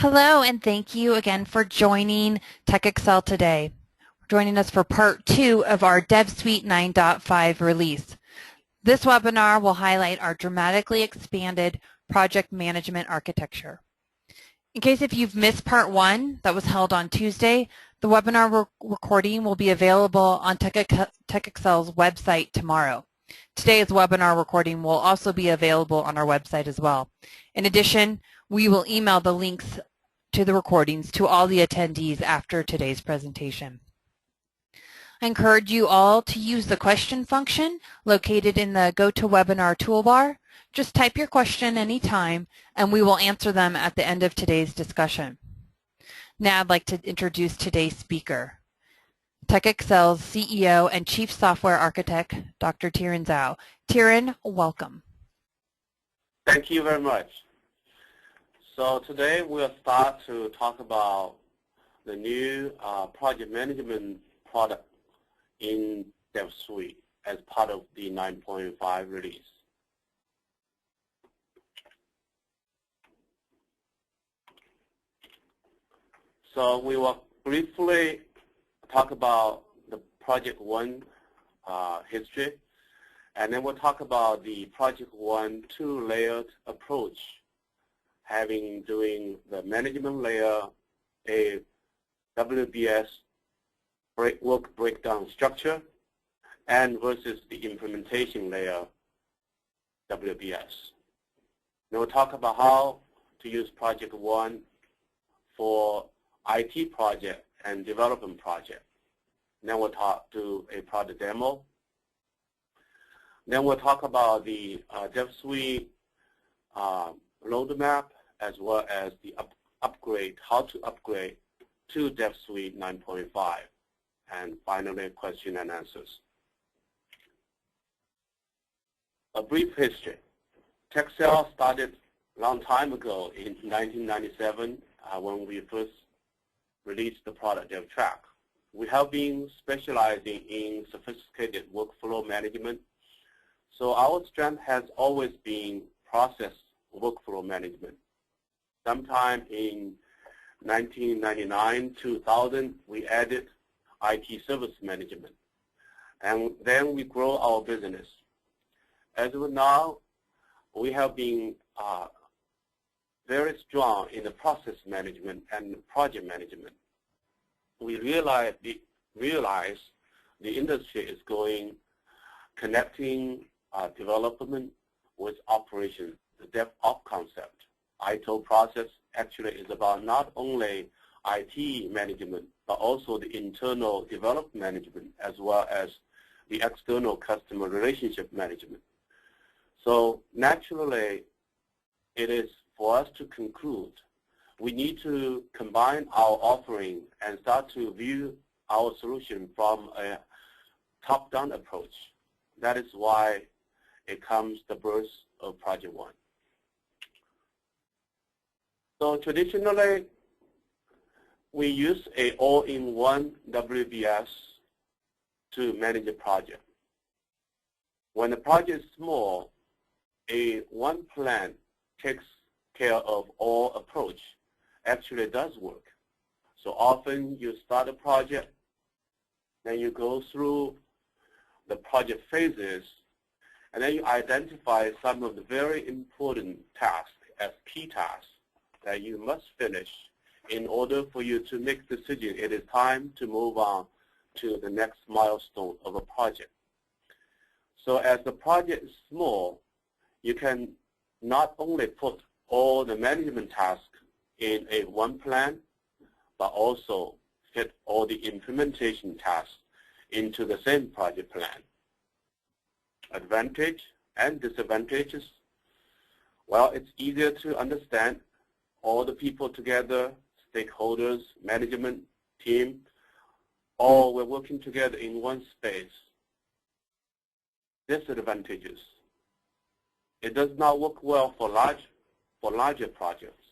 Hello, and thank you again for joining TechExcel today. Joining us for part 2 of our DevSuite 9.5 release. This webinar will highlight our dramatically expanded project management architecture. In case if you've missed part 1 that was held on Tuesday, the webinar recording will be available on TechExcel's website tomorrow. Today's webinar recording will also be available on our website as well. In addition, we will email the links to the recordings to all the attendees after today's presentation. I encourage you all to use the question function located in the GoToWebinar toolbar. Just type your question anytime and we will answer them at the end of today's discussion. Now I'd like to introduce today's speaker, TechExcel's CEO and Chief Software Architect, Dr. Tieren Zhou. Tieren, welcome. Thank you very much. So today we'll start to talk about the new project management product in DevSuite as part of the 9.5 release. So we will briefly talk about the ProjectOne history, and then we'll talk about the ProjectOne two-layered approach, doing the management layer, a WBS work breakdown structure, and versus the implementation layer, WBS. Then we'll talk about how to use ProjectOne for IT project and development project. Then we'll do a product demo. Then we'll talk about the DevSuite roadmap, as well as the upgrade, how to upgrade to DevSuite 9.5, and finally question and answers. A brief history. TechExcel started a long time ago in 1997 when we first released the product DevTrack. We have been specializing in sophisticated workflow management. So our strength has always been process workflow management. Sometime in 1999, 2000, we added IT service management. And then we grow our business. As of now, we have been very strong in the process management and project management. We realize the industry is connecting development with operations, the DevOps concept. ITIL process actually is about not only IT management, but also the internal development management, as well as the external customer relationship management. So naturally, it is for us to conclude, we need to combine our offering and start to view our solution from a top-down approach. That is why it comes the birth of ProjectOne. So traditionally, we use an all-in-one WBS to manage a project. When the project is small, one plan takes care of all approach actually does work. So often you start a project, then you go through the project phases, and then you identify some of the very important tasks as key tasks that you must finish in order for you to make the decision. It is time to move on to the next milestone of a project. So as the project is small, you can not only put all the management tasks in one plan, but also fit all the implementation tasks into the same project plan. Advantage and disadvantages. Well, it's easier to understand. All the people together, stakeholders, management, team, all we're working together in one space. Disadvantages. It does not work well for larger projects.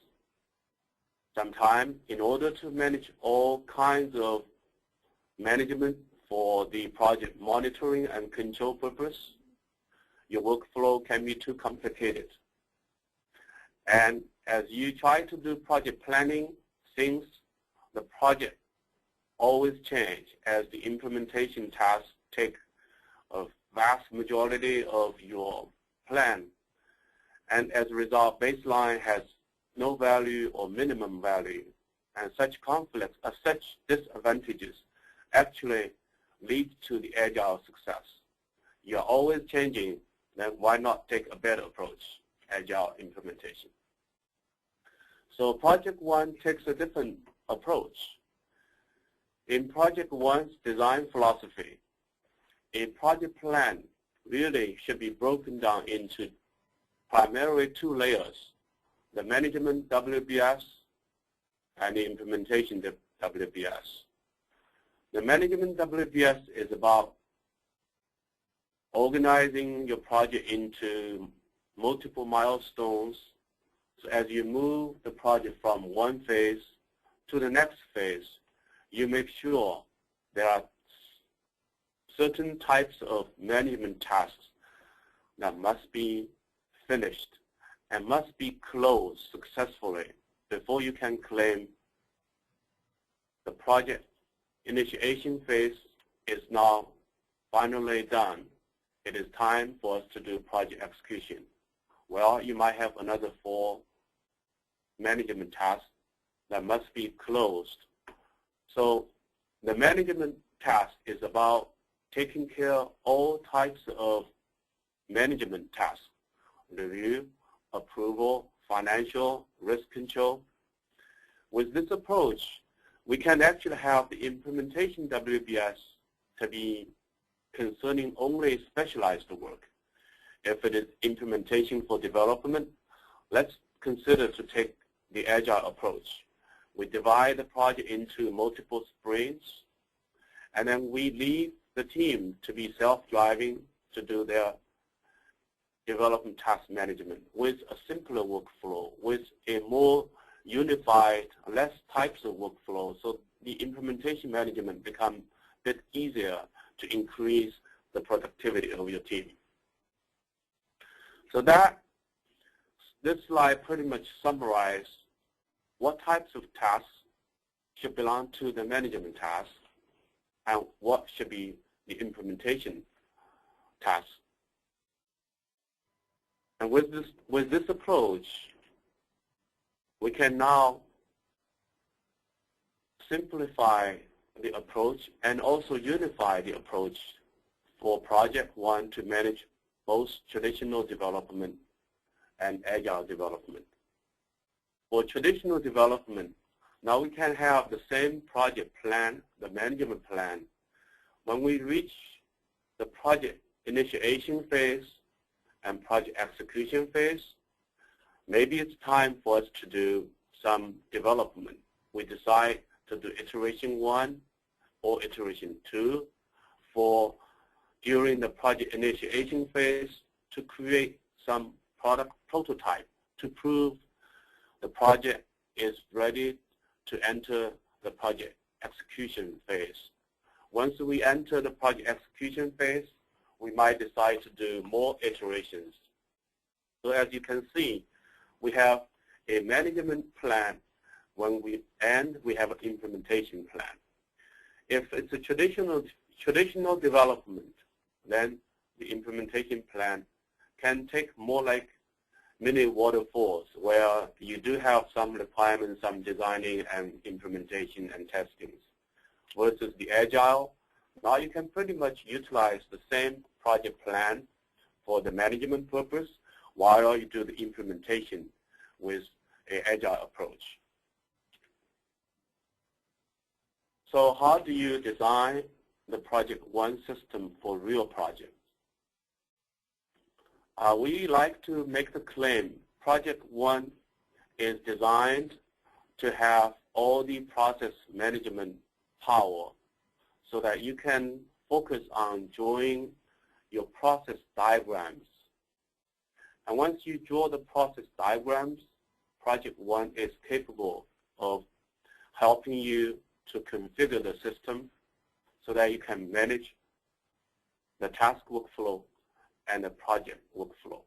Sometimes, in order to manage all kinds of management for the project monitoring and control purpose, your workflow can be too complicated. And as you try to do project planning, things, the project always change as the implementation tasks take a vast majority of your plan. And as a result, baseline has no value or minimum value. And such conflicts, such disadvantages actually lead to the agile success. You're always changing, then why not take a better approach, agile implementation? So ProjectOne takes a different approach. In ProjectOne's design philosophy, a project plan really should be broken down into primarily two layers, the management WBS and the implementation WBS. The management WBS is about organizing your project into multiple milestones. So as you move the project from one phase to the next phase, you make sure there are certain types of management tasks that must be finished and must be closed successfully before you can claim the project initiation phase is now finally done. It is time for us to do project execution. Well, you might have another 4 management tasks that must be closed. So the management task is about taking care of all types of management tasks, review, approval, financial, risk control. With this approach, we can actually have the implementation WBS to be concerning only specialized work. If it is implementation for development, let's consider to take the agile approach. We divide the project into multiple sprints, and then we leave the team to be self-driving to do their development task management with a simpler workflow, with a more unified, less types of workflow, so the implementation management becomes a bit easier to increase the productivity of your team. So this slide pretty much summarizes what types of tasks should belong to the management task and what should be the implementation task. And with this approach, we can now simplify the approach and also unify the approach for ProjectOne to manage both traditional development and agile development. For traditional development, now we can have the same project plan, the management plan. When we reach the project initiation phase and project execution phase, maybe it's time for us to do some development. We decide to do iteration 1 or iteration 2 for during the project initiation phase to create some product prototype to prove the project is ready to enter the project execution phase. Once we enter the project execution phase, we might decide to do more iterations. So as you can see, we have a management plan when we have an implementation plan. If it's a traditional development, then the implementation plan can take more like mini waterfalls, where you do have some requirements, some designing and implementation and testing. Versus the agile, now you can pretty much utilize the same project plan for the management purpose while you do the implementation with an agile approach. So how do you design the ProjectOne system for real projects? We like to make the claim ProjectOne is designed to have all the process management power so that you can focus on drawing your process diagrams. And once you draw the process diagrams, ProjectOne is capable of helping you to configure the system so that you can manage the task workflow and the project workflow.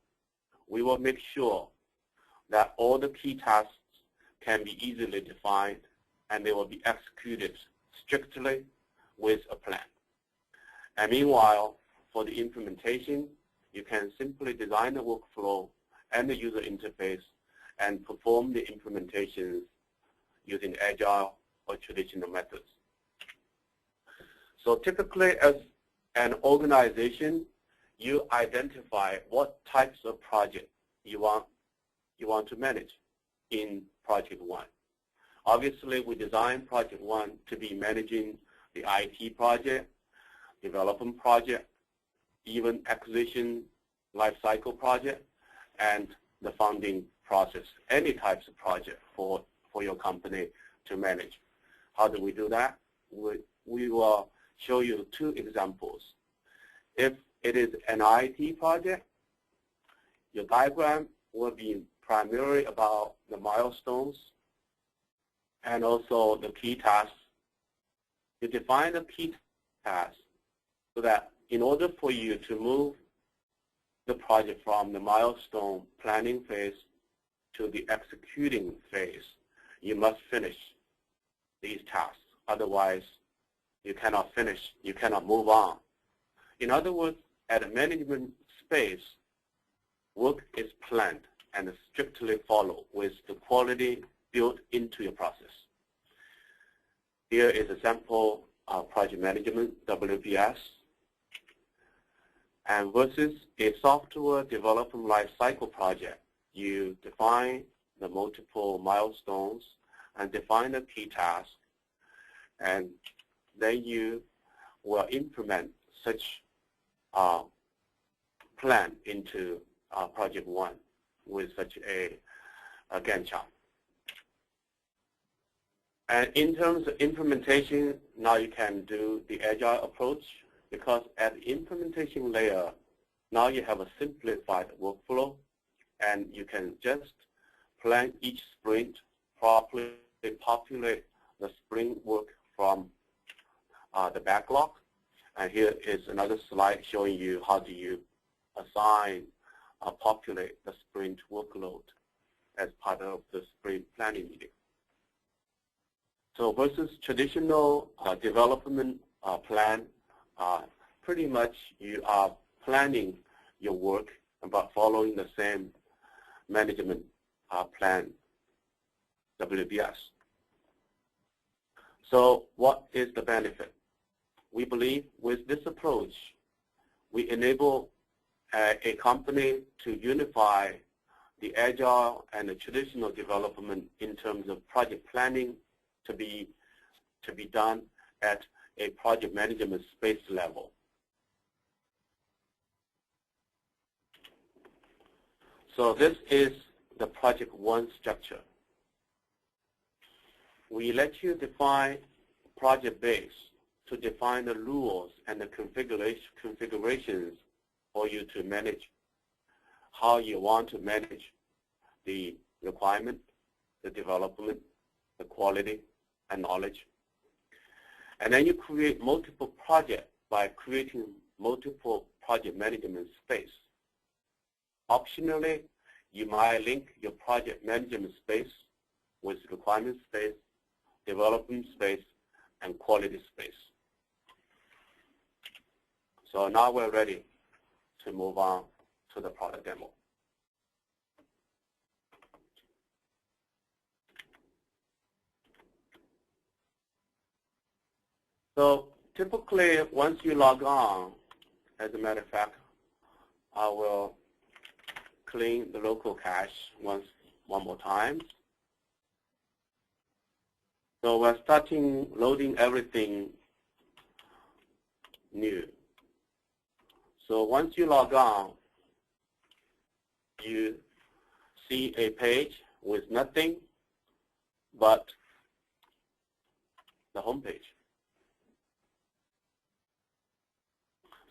We will make sure that all the key tasks can be easily defined and they will be executed strictly with a plan. And meanwhile, for the implementation, you can simply design the workflow and the user interface and perform the implementations using agile or traditional methods. So typically, as an organization, you identify what types of projects you want to manage in ProjectOne. Obviously, we designed ProjectOne to be managing the IT project, development project, even acquisition lifecycle project, and the funding process, any types of project for your company to manage. How do we do that? We will show you two examples. If it is an IT project, your diagram will be primarily about the milestones and also the key tasks. You define the key tasks so that in order for you to move the project from the milestone planning phase to the executing phase, you must finish these tasks. Otherwise, you cannot finish, you cannot move on. In other words, at a management space, work is planned and strictly followed with the quality built into your process. Here is a sample of project management, WPS, and versus a software development lifecycle project. You define the multiple milestones and define the key tasks, and then you will implement such plan into ProjectOne with such a Gantt chart. And in terms of implementation, now you can do the agile approach, because at the implementation layer, now you have a simplified workflow, and you can just plan each sprint properly, populate the sprint work from the backlog. And here is another slide showing you how do you assign or populate the sprint workload as part of the sprint planning meeting. So versus traditional development plan, pretty much you are planning your work but following the same management plan, WBS. So what is the benefit? We believe with this approach, we enable a company to unify the agile and the traditional development in terms of project planning to be done at a project management space level. So this is the ProjectOne structure. We let you define project base to define the rules and the configurations for you to manage how you want to manage the requirement, the development, the quality, and knowledge. And then you create multiple projects by creating multiple project management space. Optionally, you might link your project management space with requirement space, development space, and quality space. So now we're ready to move on to the product demo. So typically, once you log on, as a matter of fact, I will clean the local cache one more time. So we're starting loading everything new. So once you log on, you see a page with nothing but the home page.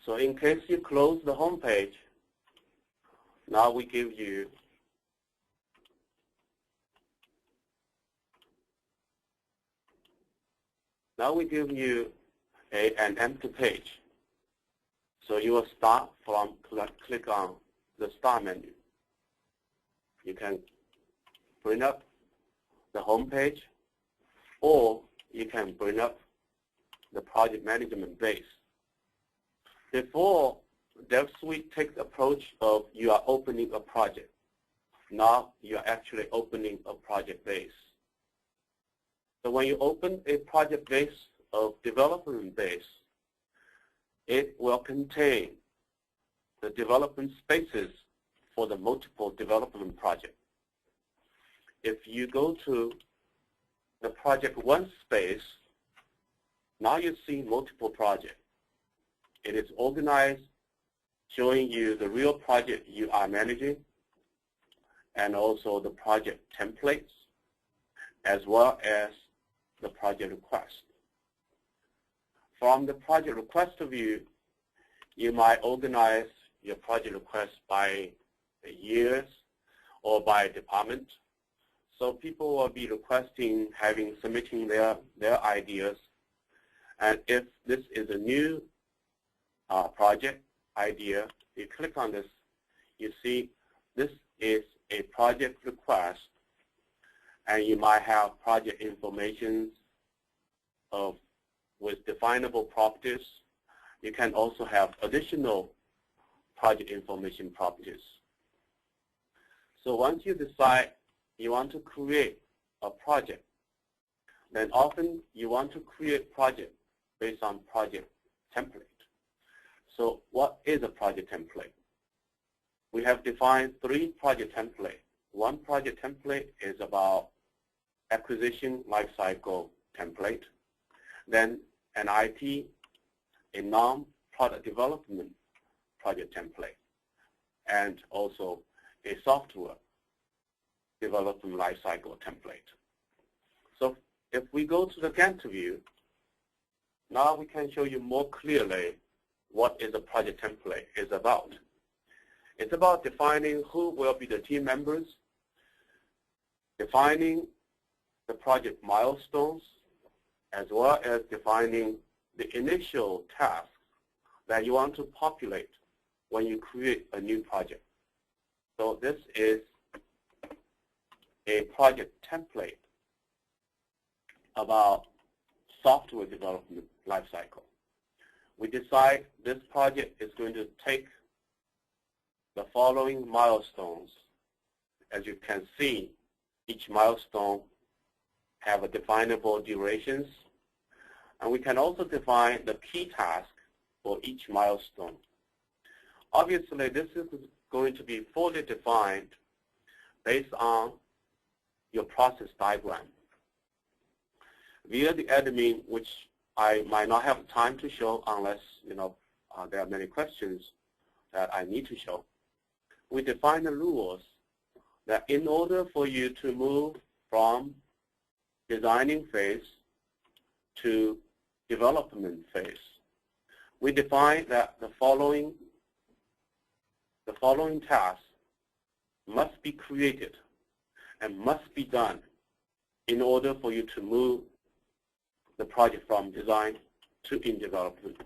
So in case you close the home page, now we give you an empty page. So you will start from click on the start menu. You can bring up the home page, or you can bring up the project management base. Before, DevSuite takes the approach of you are opening a project. Now you are actually opening a project base. So when you open a project base of development base, it will contain the development spaces for the multiple development projects. If you go to the ProjectOne space, now you see multiple projects. It is organized, showing you the real project you are managing, and also the project templates, as well as the project request. From the project request view, you might organize your project request by years or by department. So people will be requesting, submitting their ideas. And if this is a new project idea, you click on this, you see this is a project request, and you might have project information with definable properties. You can also have additional project information properties. So once you decide you want to create a project, then often you want to create project based on project template. So what is a project template? We have defined 3 project templates. One project template is about acquisition lifecycle template, then an IT, a non-product development project template, and also a software development lifecycle template. So if we go to the Gantt view, now we can show you more clearly what is a project template is about. It's about defining who will be the team members, defining the project milestones, as well as defining the initial tasks that you want to populate when you create a new project. So this is a project template about software development lifecycle. We decide this project is going to take the following milestones. As you can see, each milestone have a definable durations, and we can also define the key task for each milestone. Obviously, this is going to be fully defined based on your process diagram. Via the admin, which I might not have time to show unless there are many questions that I need to show. We define the rules that in order for you to move from designing phase to development phase, we define that the following tasks must be created and must be done in order for you to move the project from design to in development.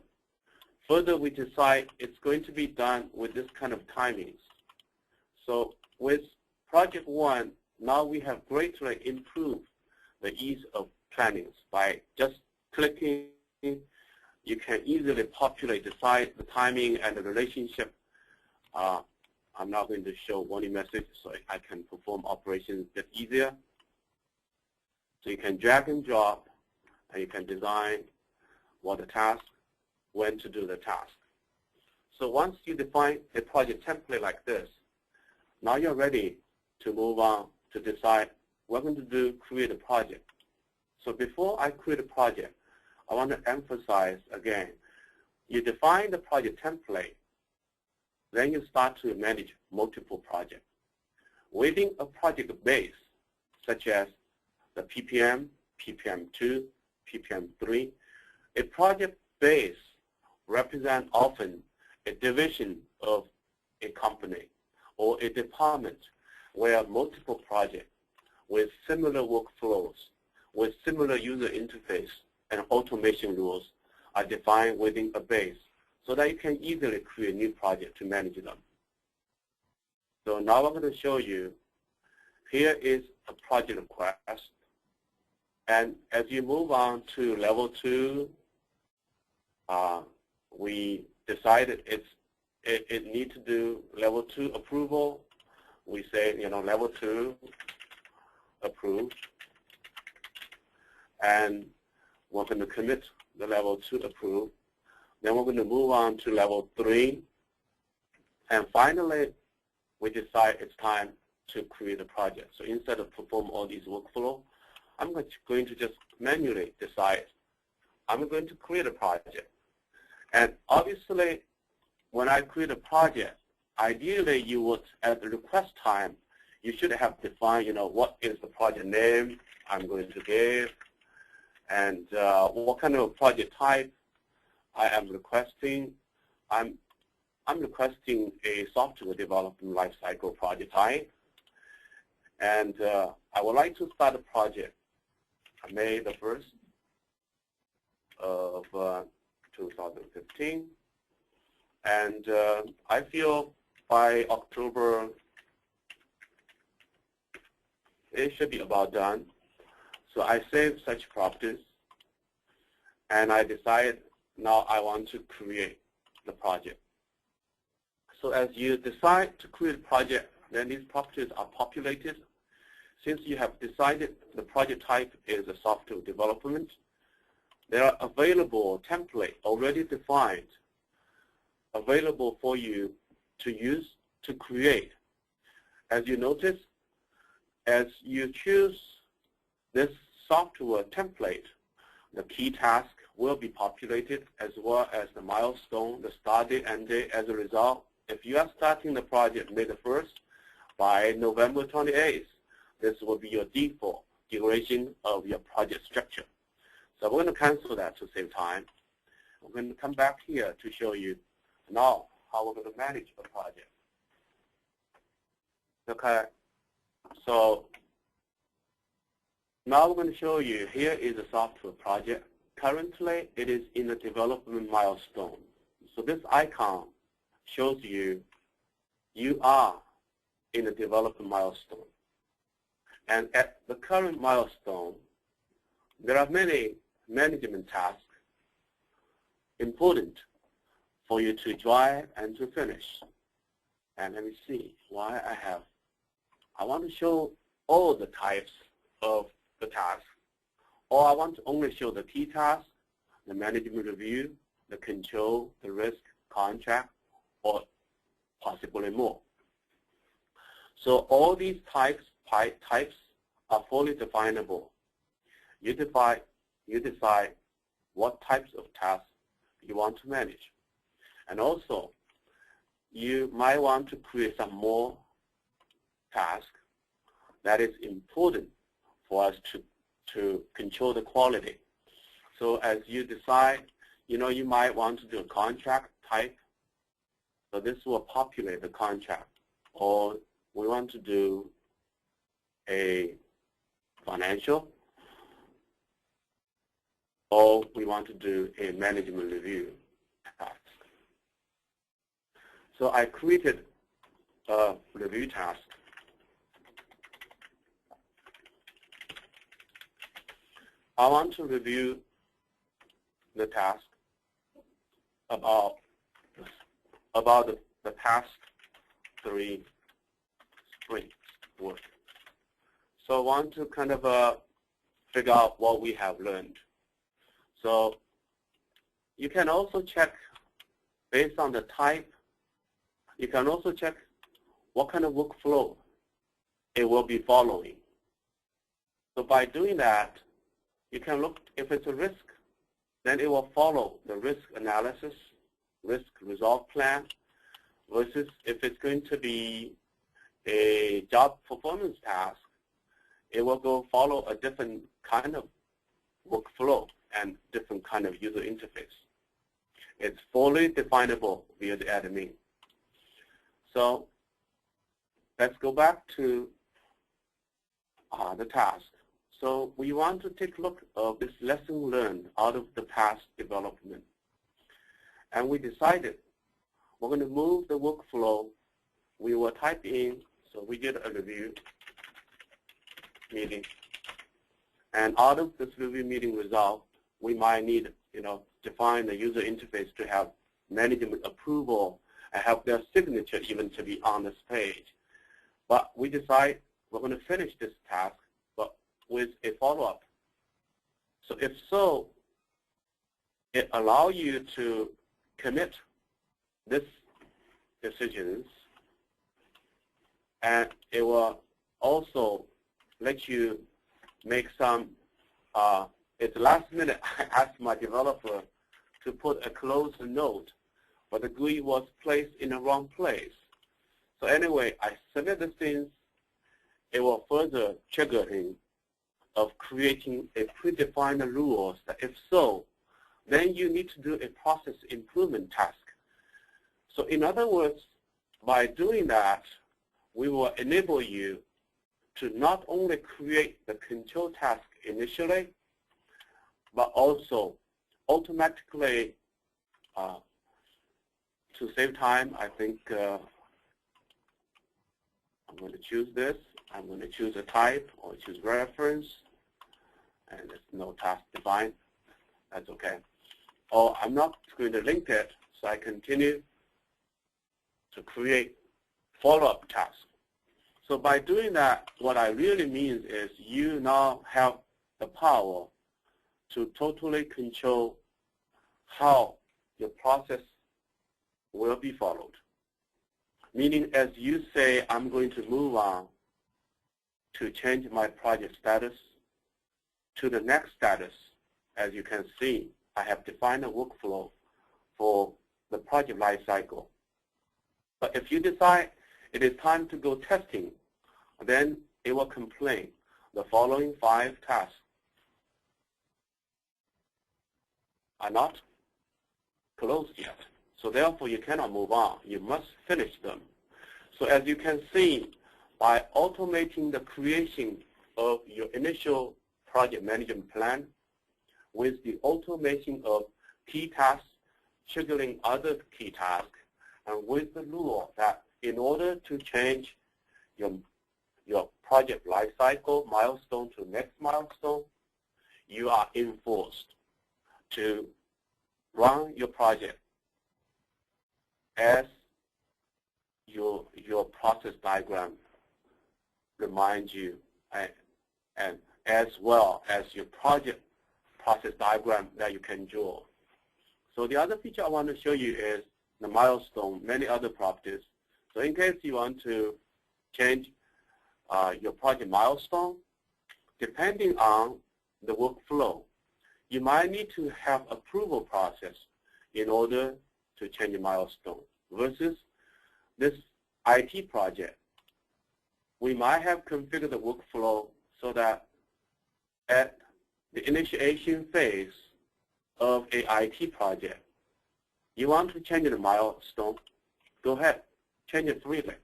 Further, we decide it's going to be done with this kind of timings. So with ProjectOne, now we have greatly improved the ease of planning. By just clicking, you can easily populate the size, the timing, and the relationship. I'm now going to show warning message so I can perform operations a bit easier. So you can drag and drop, and you can design what the task, when to do the task. So once you define a project template like this, now you're ready to move on to decide what we're going to create a project. So before I create a project, I want to emphasize again, you define the project template, then you start to manage multiple projects. Within a project base, such as the PPM, PPM2, PPM3, a project base represents often a division of a company or a department where multiple projects with similar workflows, with similar user interface and automation rules are defined within a base so that you can easily create a new project to manage them. So now I'm going to show you here is a project request. And as you move on to level 2, we decided it needs to do level 2 approval. We say, level 2 approved. And we're going to commit the level 2 approve. Then we're going to move on to level 3. And finally, we decide it's time to create a project. So instead of perform all these workflow, I'm going to just manually decide I'm going to create a project. And obviously, when I create a project, ideally you would, at the request time, you should have defined, what is the project name I'm going to give, and what kind of project type I am requesting. I'm requesting a software development lifecycle project type, and I would like to start a project May the 1st of 2015, and I feel by October it should be about done. So I save such properties, and I decide now I want to create the project. So as you decide to create a project, then these properties are populated. Since you have decided the project type is a software development, there are available templates already defined, available for you to use to create. As you notice, as you choose this software template, the key task will be populated, as well as the milestone, the start date, end date. As a result, if you are starting the project May the 1st, by November 28th, this will be your default duration of your project structure. So we're going to cancel that to save time. We're going to come back here to show you now how we're going to manage the project. Okay, so now we're going to show you, here is a software project. Currently, it is in the development milestone. So this icon shows you are in the development milestone. And at the current milestone, there are many management tasks important for you to drive and to finish. And let me see why I want to show all the types of the tasks, or I want to only show the key tasks, the management review, the control, the risk, contract, or possibly more. So all these types are fully definable. You decide what types of tasks you want to manage. And also, you might want to create some more tasks that is important for us to control the quality. So as you decide, you might want to do a contract type. So this will populate the contract. Or we want to do a financial, or we want to do a management review task. So I created a review task. I want to review the task about the past 3 sprints work. So I want to kind of figure out what we have learned. So you can also check based on the type. You can also check what kind of workflow it will be following. So by doing that, you can look, if it's a risk, then it will follow the risk analysis, risk resolve plan, versus if it's going to be a job performance task, it will follow a different kind of workflow and different kind of user interface. It's fully definable via the admin. So let's go back to the task. So we want to take a look at this lesson learned out of the past development. And we decided we're going to move the workflow. We will type in, so we did a review. meeting. And out of this review meeting result, we might need, define the user interface to have management approval and have their signature even to be on this page. But we decide we're going to finish this task, but with a follow-up. So if so, it allows you to commit this decisions, and it will also let you make some, at the last minute, I asked my developer to put a closed note, but the GUI was placed in the wrong place. So anyway, I submit the things. It will further trigger him of creating a predefined rules that if so, then you need to do a process improvement task. So in other words, by doing that, we will enable you to not only create the control task initially, but also automatically, to save time, I think I'm going to choose this. I'm going to choose a type or choose reference, and there's no task defined. That's okay. Or I'm not going to link it, so I continue to create follow-up tasks. So by doing that, what I really mean is you now have the power to totally control how your process will be followed. Meaning, as you say, I'm going to move on to change my project status to the next status. As you can see, I have defined a workflow for the project lifecycle. But if you decide it is time to go testing, then it will complain the following 5 tasks are not closed yet. So therefore, you cannot move on. You must finish them. So as you can see, by automating the creation of your initial project management plan with the automation of key tasks, triggering other key tasks, and with the rule that in order to change your project lifecycle milestone to next milestone, you are enforced to run your project as your process diagram reminds you, and as well as your project process diagram that you can draw. So the other feature I want to show you is the milestone, many other properties. So in case you want to change your project milestone, depending on the workflow, you might need to have approval process in order to change a milestone versus this IT project. We might have configured the workflow so that at the initiation phase of a IT project, you want to change the milestone, go ahead, change it freely,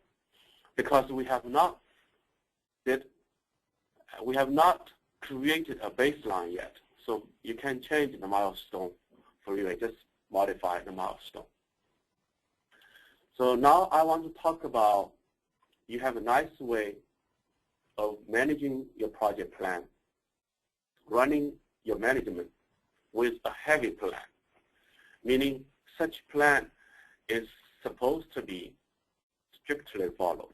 because we have not created a baseline yet. So you can change the milestone freely, just modify the milestone. So now I want to talk about, you have a nice way of managing your project plan, running your management with a heavy plan, meaning such plan is supposed to be strictly followed,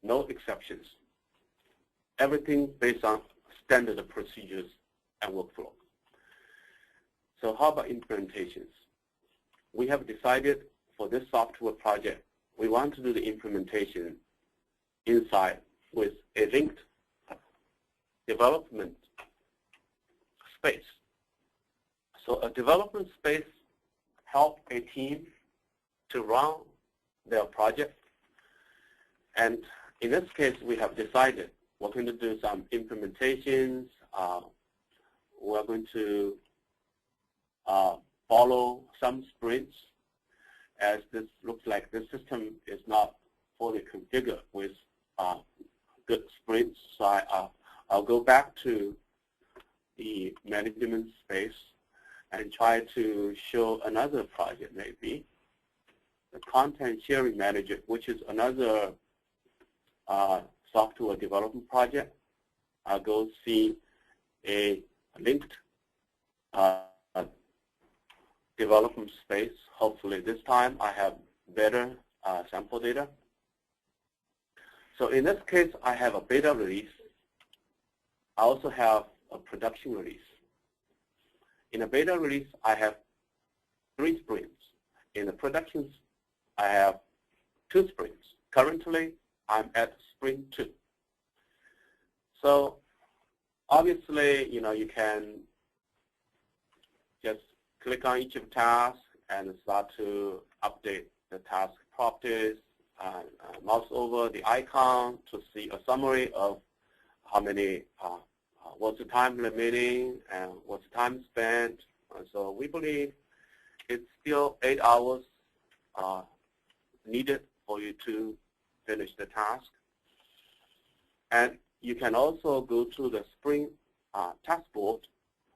no exceptions, everything based on standard procedures and workflow. So how about implementations? We have decided for this software project, we want to do the implementation inside with a linked development space. So a development space helps a team to run their project. And in this case, we have decided we're going to do some implementations. We're going to follow some sprints, as this looks like the system is not fully configured with good sprints. So I'll go back to the management space and try to show another project, maybe the content sharing manager, which is another software development project. go see a linked development space. Hopefully this time I have better sample data. So in this case, I have a beta release. I also have a production release. In a beta release, I have 3 sprints. In the productions, I have 2 sprints. Currently, I'm at sprint 2. So obviously, you can just click on each of the tasks and start to update the task properties, mouse over the icon to see a summary of how many, what's the time remaining and what's the time spent. So we believe it's still 8 hours needed for you to finish the task. And you can also go to the sprint task board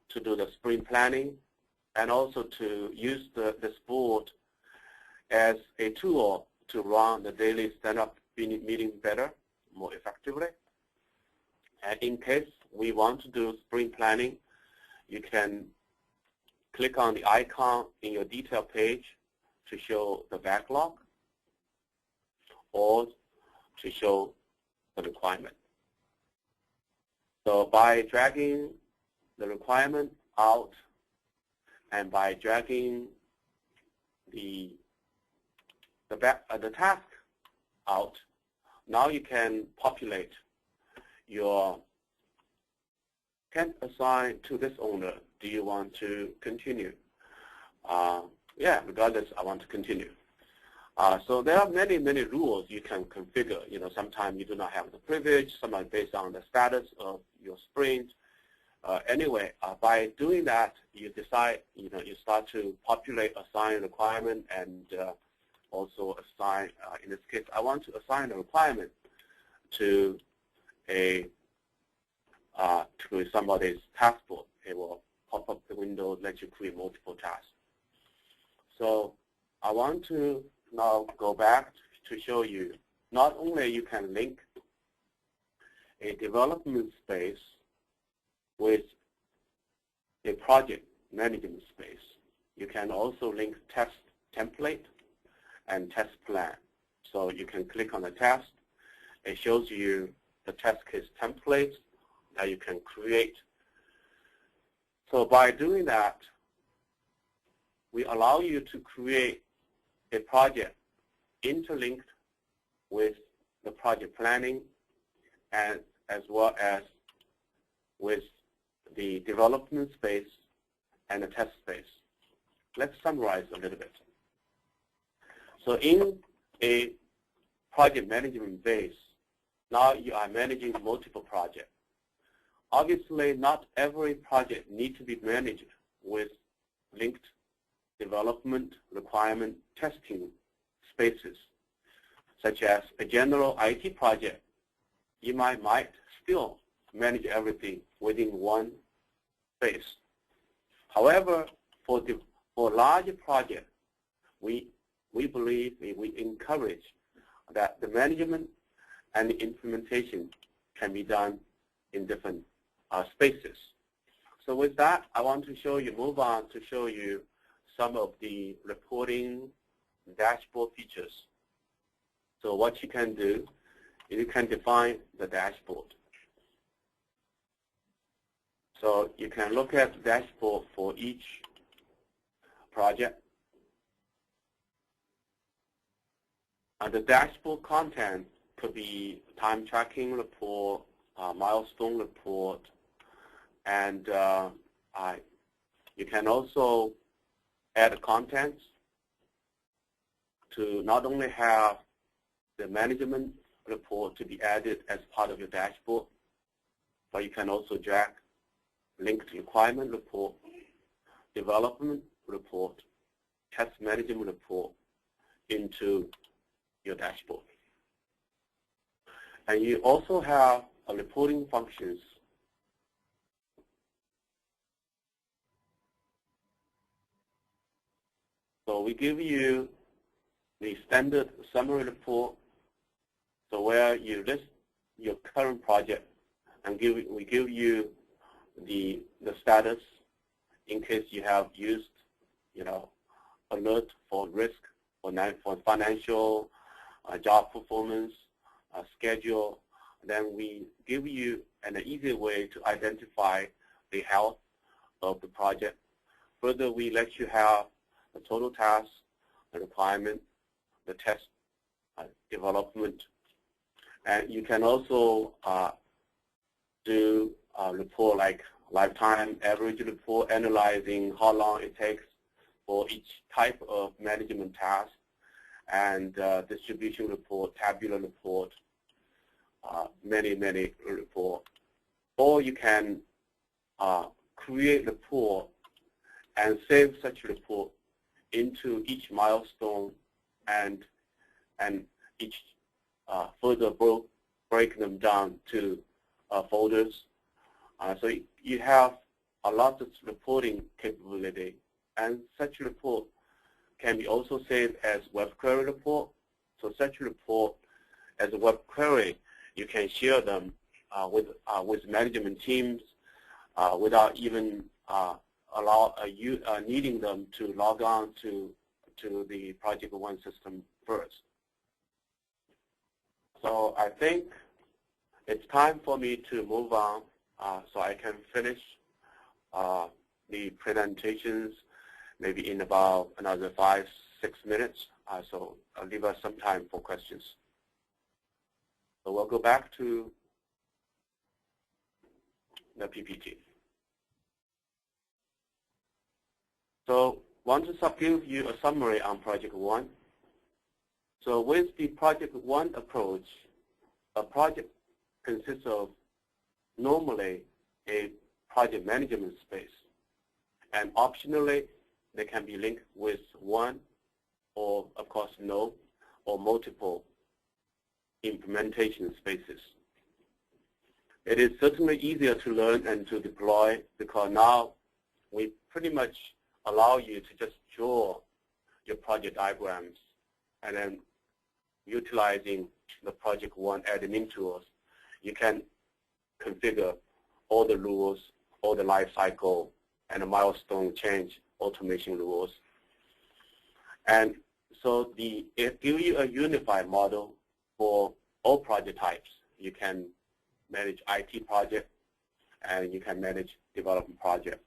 to do the sprint planning, and also to use this board as a tool to run the daily stand-up meeting better, more effectively. And in case we want to do sprint planning, you can click on the icon in your detail page to show the backlog or to show the requirement. So by dragging the requirement out and by dragging the task out, now you can populate can assign to this owner, do you want to continue? Yeah, regardless, I want to continue. So there are many rules you can configure. Sometimes you do not have the privilege, sometimes based on the status of your sprint. Anyway, by doing that, you decide, you start to populate, assign requirement, and also assign, in this case, I want to assign a requirement to somebody's task board. It will pop up the window, let you create multiple tasks. So I want to now go back to show you, not only you can link a development space with a project management space. You can also link test template and test plan. So you can click on the test. It shows you the test case templates that you can create. So by doing that, we allow you to create a project interlinked with the project planning and as well as with the development space and the test space. Let's summarize a little bit. So in a project management base, now you are managing multiple projects. Obviously, not every project needs to be managed with linked development requirement testing spaces, such as a general IT project. You might still manage everything within one space. However, for larger projects, we believe, we encourage that the management and the implementation can be done in different spaces. So with that, I want to move on to show you some of the reporting dashboard features. So what you can do, you can define the dashboard. So you can look at the dashboard for each project. And the dashboard content could be time tracking report, milestone report, and you can also add contents to not only have the management report to be added as part of your dashboard, but you can also drag linked requirement report, development report, test management report into your dashboard. And you also have a reporting functions. So we give you the standard summary report, so where you list your current project and we give you the status in case you have used, alert for risk, for financial, job performance, schedule. Then we give you an easy way to identify the health of the project. Further, we let you have the total task, the requirement, the test development. And you can also do a report like lifetime average report, analyzing how long it takes for each type of management task, and distribution report, tabular report, many reports. Or you can create report and save such report into each milestone and each further break them down to folders. So you have a lot of reporting capability, and such report can be also saved as web query report. So such report as a web query, you can share them with management teams without even needing them to log on to the ProjectOne system first. So I think it's time for me to move on so I can finish the presentations maybe in about another 5-6 minutes. So I'll leave us some time for questions. So we'll go back to the PPT. So want to give you a summary on ProjectOne. So with the ProjectOne approach, a project consists of normally a project management space, and optionally they can be linked with one or, of course, no or multiple implementation spaces. It is certainly easier to learn and to deploy because now we pretty much allow you to just draw your project diagrams, and then utilizing the ProjectOne admin tools, you can configure all the rules, all the life cycle, and the milestone change automation rules. And so it gives you a unified model for all project types. You can manage IT project, and you can manage development project.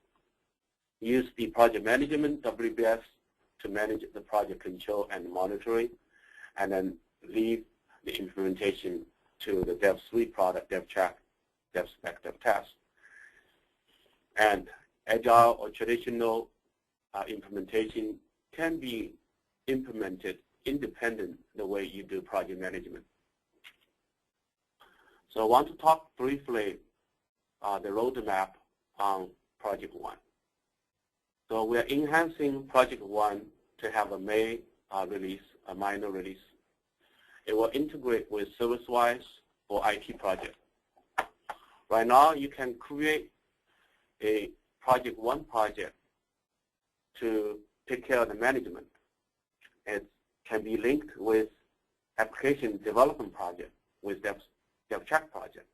Use the project management, WBS, to manage the project control and monitoring, and then leave the implementation to the DevSuite product, DevCheck, DevSpec, DevTest. And agile or traditional implementation can be implemented independent the way you do project management. So I want to talk briefly the roadmap on ProjectOne. So we are enhancing ProjectOne to have a May release, a minor release. It will integrate with ServiceWise for IT project. Right now, you can create a ProjectOne project to take care of the management. It can be linked with application development project, with DevCheck project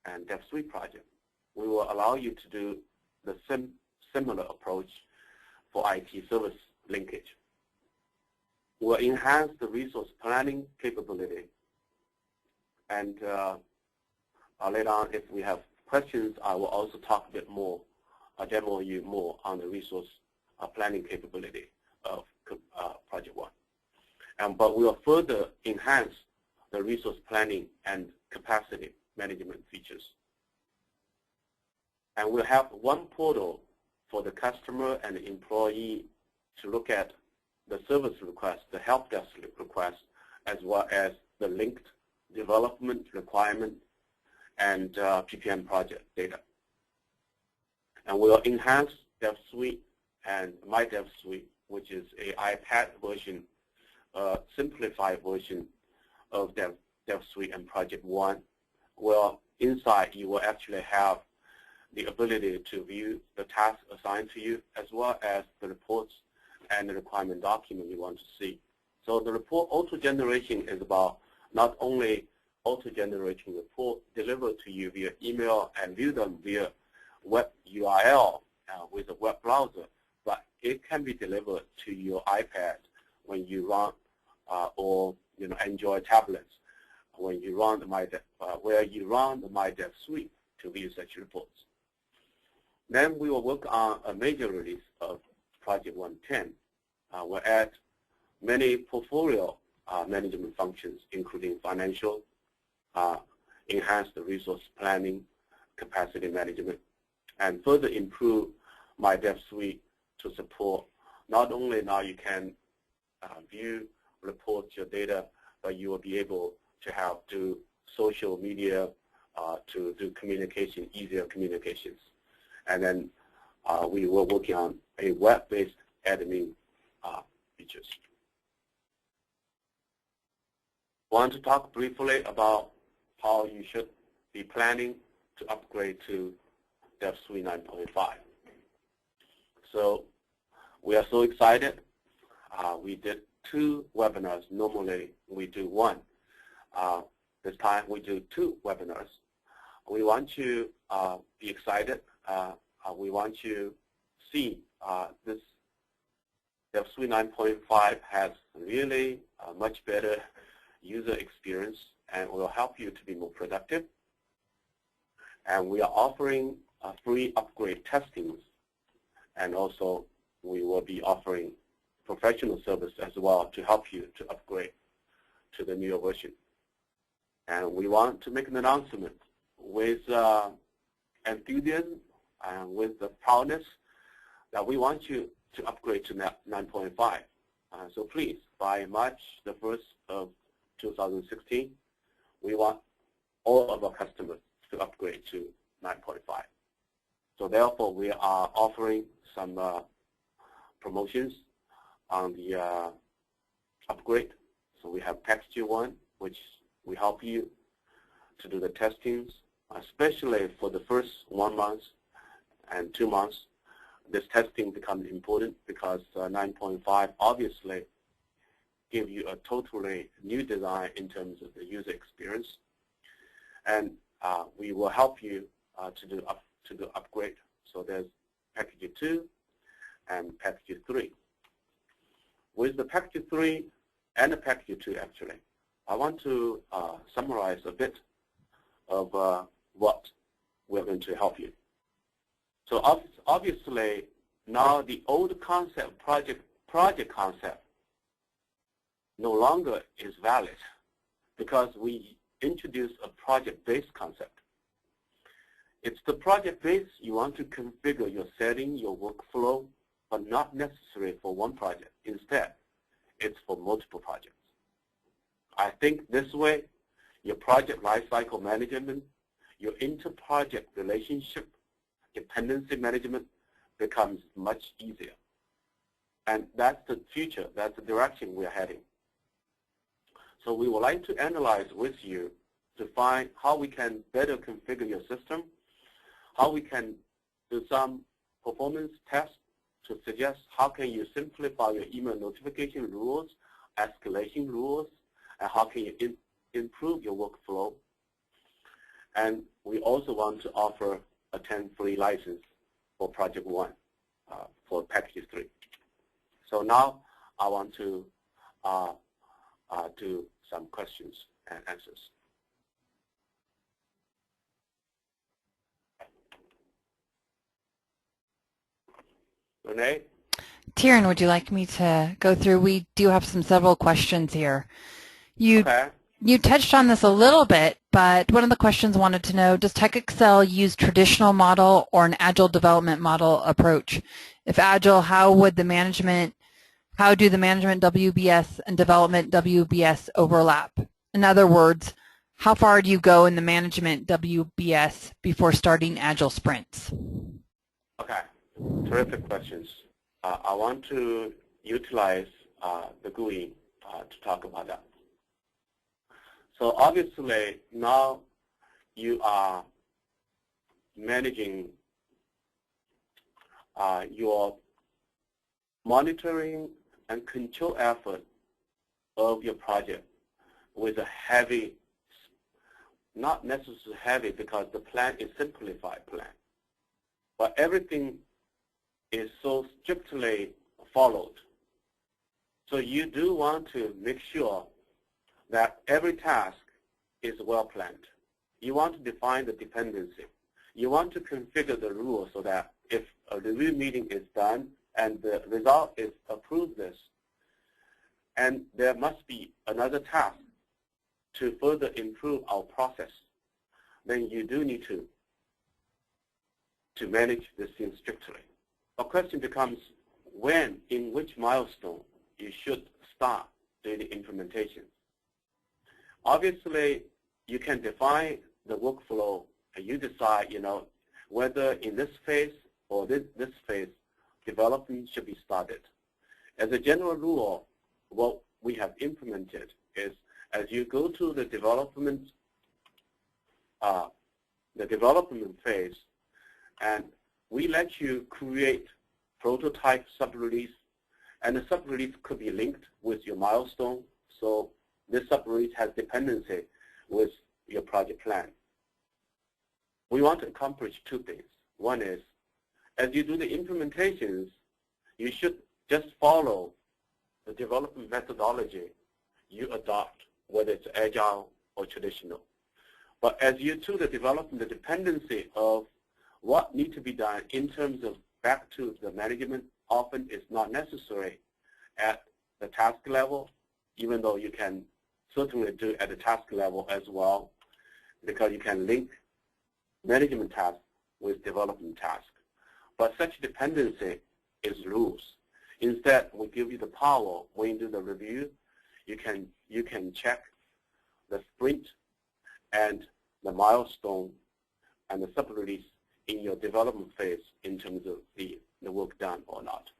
and DevSuite project. We will allow you to do the similar approach for IT service linkage. We'll enhance the resource planning capability. And later on, if we have questions, I will also talk a bit more, demo you more on the resource planning capability of ProjectOne. But we will further enhance the resource planning and capacity management features. And we'll have one portal for the customer and the employee to look at the service request, the help desk request, as well as the linked development requirement and PPM project data. And we'll enhance DevSuite and My DevSuite, which is an iPad version, simplified version of DevSuite and ProjectOne, where inside you will actually have the ability to view the tasks assigned to you, as well as the reports and the requirement document you want to see. So the report auto-generation is about not only auto-generating report delivered to you via email and view them via web URL with a web browser, but it can be delivered to your iPad when you run or Android tablets when you run where you run the DevSuite to view such reports. Then we will work on a major release of ProjectOne 10. We'll add many portfolio management functions, including financial, enhanced resource planning, capacity management, and further improve my DevSuite to support not only now you can view, report your data, but you will be able to do social media to do communication, easier communications. And then we were working on a web-based admin features. Want to talk briefly about how you should be planning to upgrade to DevSuite 9.5. So we are so excited. We did 2 webinars. Normally we do 1. This time we do 2 webinars. We want you to be excited. We want you to see this DevSuite 9.5 has really a much better user experience and will help you to be more productive. And we are offering free upgrade testings, and also we will be offering professional service as well to help you to upgrade to the newer version. And we want to make an announcement with enthusiasm and with the proudness that we want you to upgrade to 9.5. So please, by March the 1st of 2016, we want all of our customers to upgrade to 9.5. So therefore, we are offering some promotions on the upgrade. So we have ProjectOne, which we help you to do the testings, especially for the first 1 month and 2 months. This testing becomes important because 9.5 obviously give you a totally new design in terms of the user experience, and we will help you to do upgrade. So there's package 2 and package 3. With the package 3 and the package 2, actually, I want to summarize a bit of what we're going to help you. So obviously, now the old concept, project concept, no longer is valid because we introduced a project-based concept. It's the project-based you want to configure your setting, your workflow, but not necessary for one project. Instead, it's for multiple projects. I think this way, your project lifecycle management, your inter-project relationship, dependency management becomes much easier. And that's the future, that's the direction we're heading. So we would like to analyze with you to find how we can better configure your system, how we can do some performance tests to suggest how can you simplify your email notification rules, escalation rules, and how can you improve your workflow. And we also want to offer a 10 free license for ProjectOne for package 3. So now I want to do some questions and answers. Renee? Tieren, would you like me to go through? We do have several questions here. You touched on this a little bit, but one of the questions wanted to know, does TechExcel use traditional model or an agile development model approach? If agile, how do the management WBS and development WBS overlap? In other words, how far do you go in the management WBS before starting agile sprints? Okay, terrific questions. I want to utilize the GUI to talk about that. So obviously now you are managing your monitoring and control effort of your project with a heavy not necessarily heavy because the plan is simplified plan. But everything is so strictly followed. So you do want to make sure that every task is well planned. You want to define the dependency. You want to configure the rules so that if a review meeting is done and the result is approve this, and there must be another task to further improve our process, then you do need to manage this thing strictly. A question becomes when, in which milestone, you should start doing the implementation. Obviously, you can define the workflow and you decide, whether in this phase or this phase, development should be started. As a general rule, what we have implemented is as you go to the development phase, and we let you create prototype sub-release, and the sub-release could be linked with your milestone. So this sub-release has dependency with your project plan. We want to accomplish two things. One is, as you do the implementations, you should just follow the development methodology you adopt, whether it's agile or traditional. But as you do the development, the dependency of what needs to be done in terms of back to the management often is not necessary at the task level, even though you can certainly do it at the task level as well, because you can link management tasks with development tasks. But such dependency is loose. Instead, we give you the power when you do the review. You can check the sprint and the milestone and the sub-release in your development phase in terms of the work done or not.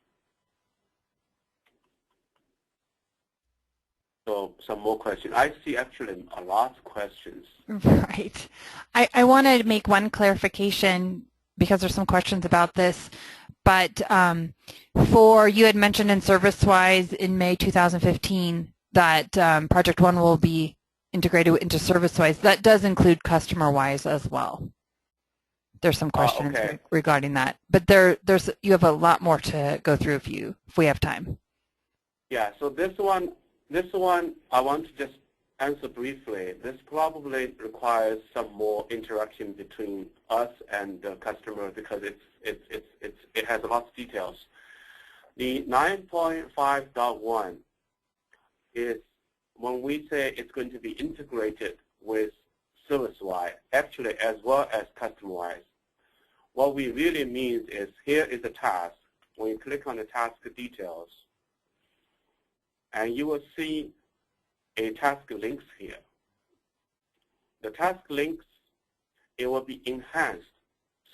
So some more questions. I see actually a lot of questions. Right. I want to make one clarification because there's some questions about this. But you had mentioned in ServiceWise in May 2015 that ProjectOne will be integrated into ServiceWise. That does include CustomerWise as well. There's some questions regarding that, but you have a lot more to go through if we have time. Yeah. So this one I want to just answer briefly. This probably requires some more interaction between us and the customer because it has a lot of details. The 9.5.1 is when we say it's going to be integrated with ServiceWise, actually as well as CustomerWise. What we really mean is here is a task. When you click on the task details, and you will see a task links here. The task links, it will be enhanced.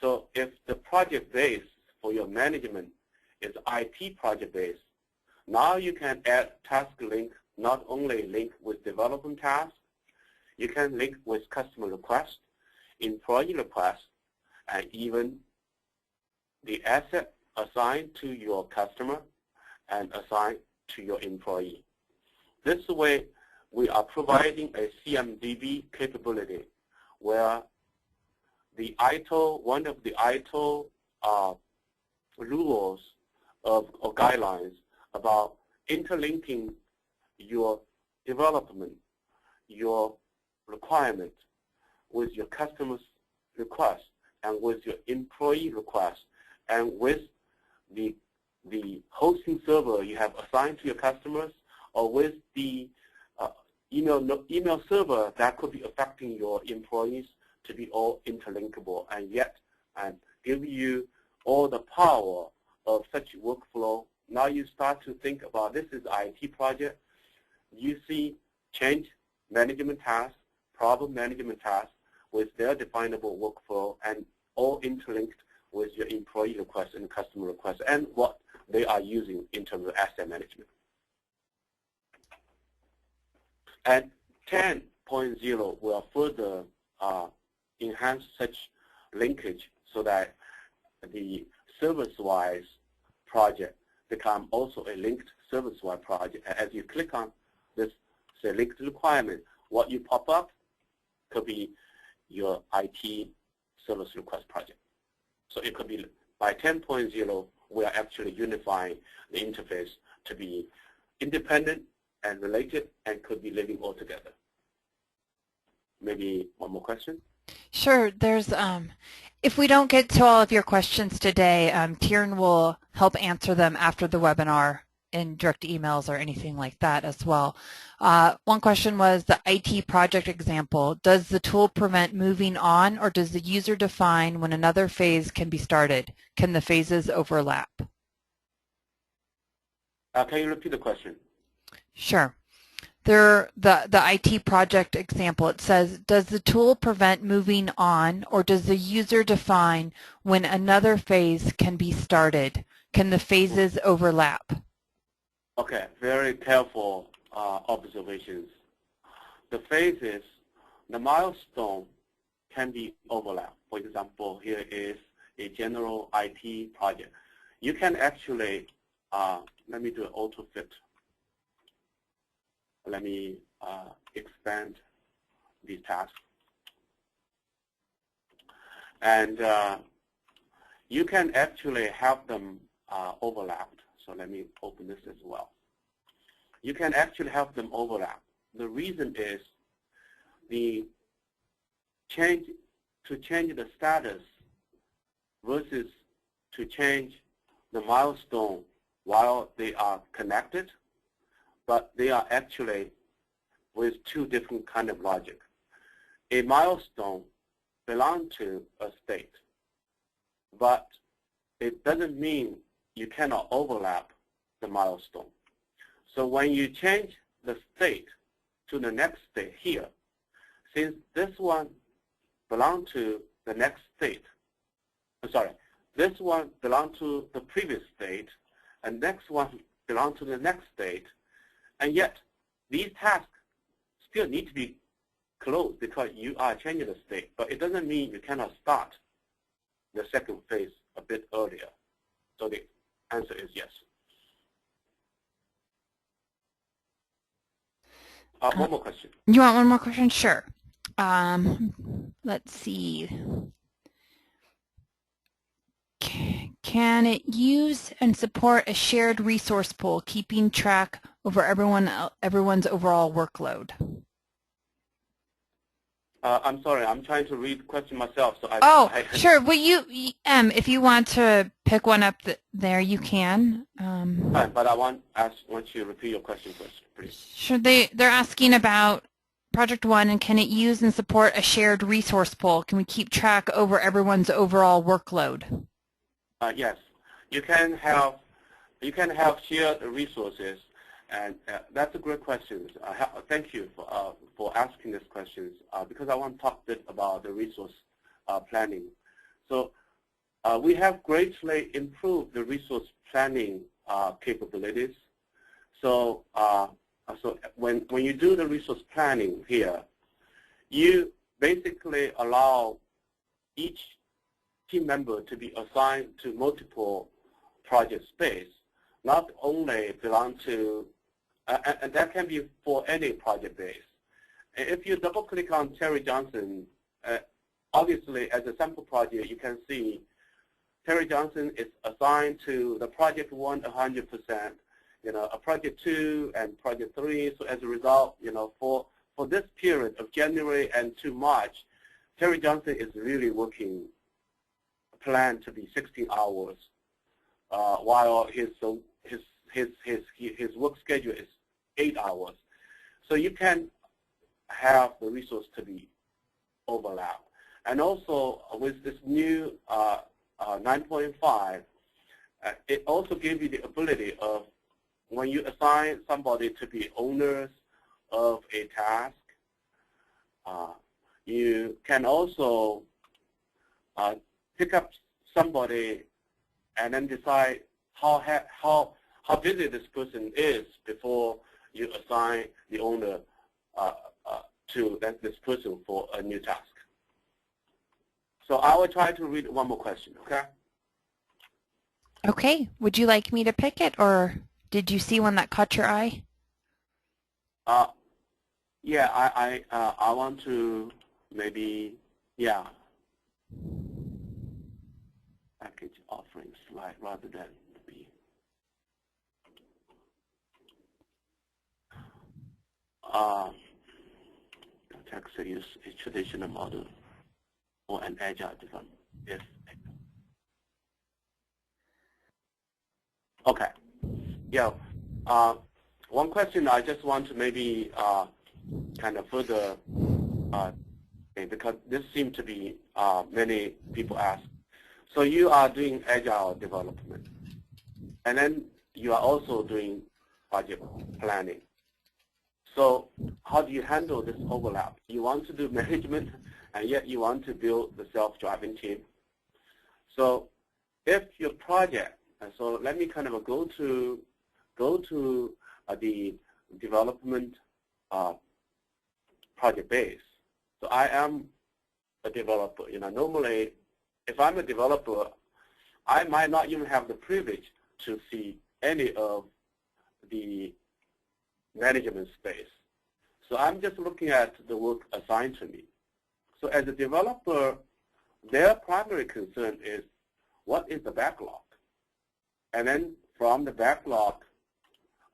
So if the project base for your management is IT project base, now you can add task link, not only link with development tasks, you can link with customer request, employee request, and even the asset assigned to your customer and assigned to your employee. This way, we are providing a CMDB capability where the ITIL, one of the ITIL rules or guidelines about interlinking your development, your requirement with your customer's request and with your employee request and with the hosting server you have assigned to your customers or with the email server that could be affecting your employees to be all interlinkable and yet give you all the power of such workflow. Now you start to think about this is IT project. You see change management tasks, problem management tasks with their definable workflow and all interlinked with your employee requests and customer requests and what they are using in terms of asset management. And 10.0 will further enhance such linkage so that the ServiceWise project become also a linked ServiceWise project. As you click on this, say, linked requirement, what you pop up could be your IT service request project. So it could be by 10.0, we are actually unifying the interface to be independent and related and could be living all together. Maybe one more question? Sure. There's, if we don't get to all of your questions today, Tieren will help answer them after the webinar in direct emails or anything like that as well. One question was the IT project example. Does the tool prevent moving on, or does the user define when another phase can be started? Can the phases overlap? Can you repeat the question? Sure. The IT project example, it says, does the tool prevent moving on, or does the user define when another phase can be started? Can the phases overlap? Okay, very careful observations. The phases, the milestone can be overlapped. For example, here is a general IT project. You can actually, let me do an auto fit. Let me expand these tasks. And you can actually have them overlapped. So let me open this as well. You can actually have them overlap. The reason is to change the status versus to change the milestone while they are connected, but they are actually with two different kind of logic. A milestone belongs to a state, but it doesn't mean you cannot overlap the milestone. So when you change the state to the next state here, since this one belongs to the next state, this one belongs to the previous state, and next one belongs to the next state, and yet these tasks still need to be closed because you are changing the state, but it doesn't mean you cannot start the second phase a bit earlier. So the answer is yes. One more question. You want one more question? Sure. Let's see. Can it use and support a shared resource pool, keeping track over everyone's overall workload? I'm sorry, I'm trying to read the question myself. So sure. Well, if you want to pick one up there, you can. Fine, but I want you to repeat your question first, please. Sure. They're asking about ProjectOne, and can it use and support a shared resource pool? Can we keep track over everyone's overall workload? Yes, you can have shared resources, and that's a great question. Thank you for asking this question because I want to talk a bit about the resource planning. So we have greatly improved the resource planning capabilities. So when you do the resource planning here, you basically allow each team member to be assigned to multiple project space, not only belong to, and that can be for any project base. If you double click on Terry Johnson, obviously as a sample project, you can see Terry Johnson is assigned to the project 1 100%, a project 2 and project 3. So as a result, for this period of January and to March, Terry Johnson is really working planned to be 16 hours, while his work schedule is 8 hours. So you can have the resource to be overlapped. And also with this new 9.5, it also gives you the ability of when you assign somebody to be owners of a task, you can also pick up somebody and then decide how busy this person is before you assign the owner to this person for a new task. So I will try to read one more question, okay? Okay. Would you like me to pick it, or did you see one that caught your eye? Yeah, I want to maybe Yeah. Package offering slide rather than be. TechExcel use a traditional model or an agile development. Yes. Okay. Yeah. One question I just want to maybe kind of further, because this seems to be many people ask. So you are doing agile development, and then you are also doing project planning. So how do you handle this overlap? You want to do management, and yet you want to build the self-driving team. So if your project, and so let me kind of go to the development project base. So I am a developer. Normally, if I'm a developer, I might not even have the privilege to see any of the management space. So I'm just looking at the work assigned to me. So as a developer, their primary concern is what is the backlog? And then from the backlog,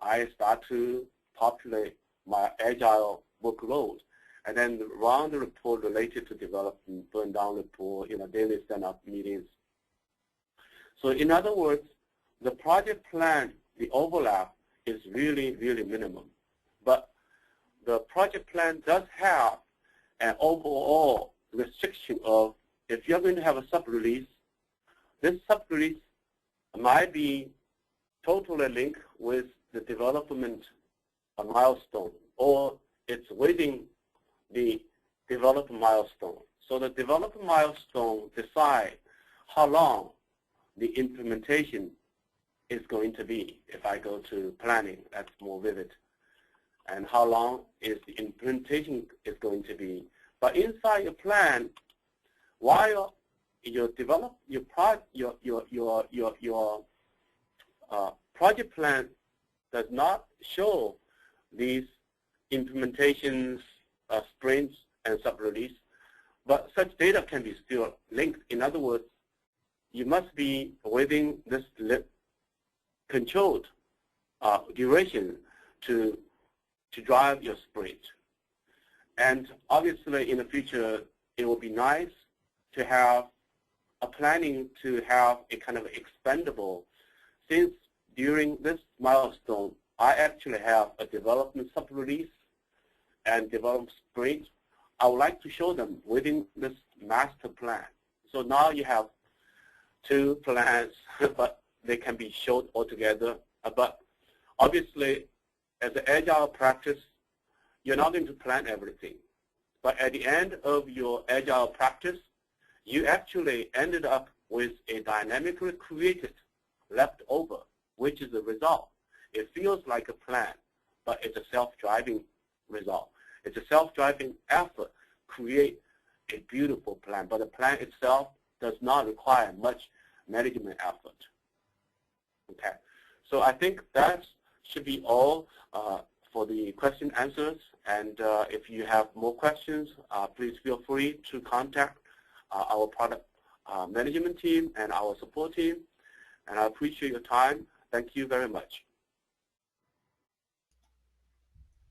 I start to populate my agile workload, and then run the report related to development, burn down report, daily stand-up meetings. So in other words, the project plan, the overlap is really, really minimum. But the project plan does have an overall restriction of, if you're going to have a sub-release, this sub-release might be totally linked with the development milestone, or it's within the development milestone. So the development milestone decides how long the implementation is going to be. If I go to planning, that's more vivid. And how long is the implementation is going to be. But inside your plan, while you develop your project plan does not show these implementations, sprints, and sub-release, but such data can be still linked. In other words, you must be within this controlled duration to drive your sprint. And obviously, in the future, it will be nice to have a planning to have a kind of expandable. Since during this milestone, I actually have a development sub-release and development sprint. I would like to show them within this master plan. So now you have two plans, but they can be shown all together. But obviously, as an agile practice, you're not going to plan everything. But at the end of your agile practice, you actually ended up with a dynamically created leftover, which is a result. It feels like a plan, but it's a self-driving result. It's a self-driving effort create a beautiful plan, but the plan itself does not require much management effort. Okay, so I think that should be all for the question answers. And if you have more questions, please feel free to contact our product management team and our support team. And I appreciate your time. Thank you very much.